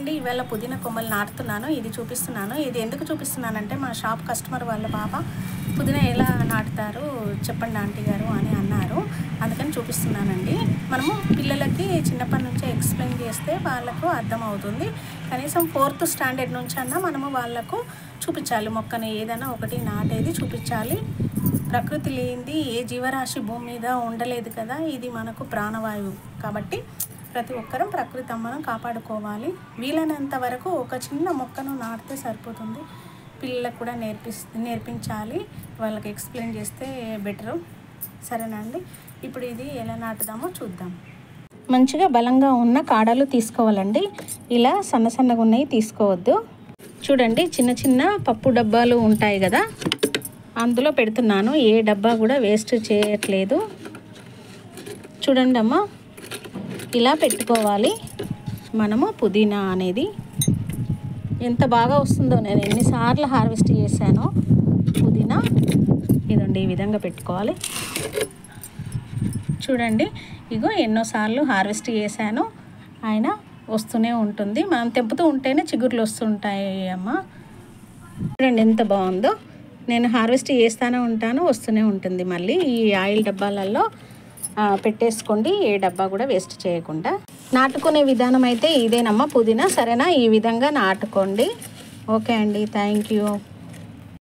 అండి, ఇవాళ పుదీనా కొమ్మలు నాటుతున్నాను. ఇది చూపిస్తున్నాను. ఇది ఎందుకు చూపిస్తున్నానంటే మా షాప్ కస్టమర్ వాళ్ళ పాప పుదీనా ఎలా నాటుతారు చెప్పండి ఆంటీ గారు అని అన్నారు. అందుకని చూపిస్తున్నానండి. మనము పిల్లలకి చిన్నప్పటి నుంచే ఎక్స్ప్లెయిన్ చేస్తే వాళ్ళకు అర్థమవుతుంది. కనీసం 4th స్టాండర్డ్ నుంచి అన్నా మనము వాళ్ళకు చూపించాలి. మొక్కని ఏదైనా ఒకటి నాటేది చూపించాలి. ప్రకృతి లేనిది ఏ జీవరాశి భూమి మీద ఉండలేదు కదా. ఇది మనకు ప్రాణవాయువు కాబట్టి ప్రతి ఒక్కరం ప్రకృతి అమ్మను కాపాడుకోవాలి. వీలైనంత వరకు ఒక చిన్న మొక్కను నాటితే సరిపోతుంది. పిల్లలకు కూడా నేర్పించాలి. వాళ్ళకి ఎక్స్ప్లెయిన్ చేస్తే బెటరు. సరేనా అండి? ఇప్పుడు ఇది ఎలా నాటుదామో చూద్దాం. మంచిగా బలంగా ఉన్న కాడలు తీసుకోవాలండి. ఇలా సన్న సన్నగా ఉన్నవి తీసుకోవద్దు. చూడండి, చిన్న చిన్న పప్పు డబ్బాలు ఉంటాయి కదా, అందులో పెడుతున్నాను. ఏ డబ్బా కూడా వేస్ట్ చేయట్లేదు. చూడండి అమ్మ, ఇలా పెట్టుకోవాలి. మనము పుదీనా అనేది ఎంత బాగా వస్తుందో, నేను ఎన్నిసార్లు హార్వెస్ట్ చేశానో పుదీనా. ఇదండి, ఈ విధంగా పెట్టుకోవాలి. చూడండి, ఇగో ఎన్నోసార్లు హార్వెస్ట్ చేశాను. ఆయన వస్తూనే ఉంటుంది. మనం తెంపుతూ ఉంటేనే చిగుర్లు వస్తుంటాయి అమ్మ. చూడండి ఎంత బాగుందో. నేను హార్వెస్ట్ చేస్తూనే ఉంటాను, వస్తూనే ఉంటుంది. మళ్ళీ ఈ ఆయిల్ డబ్బాలలో పెట్టేసుకోండి, ఏ డబ్బా కూడా వేస్ట్ చేయకుండా. నాటుకునే విధానం అయితే ఇదేనమ్మా పుదీనా. సరేనా? ఈ విధంగా నాటుకోండి. ఓకే అండి, థ్యాంక్ యూ.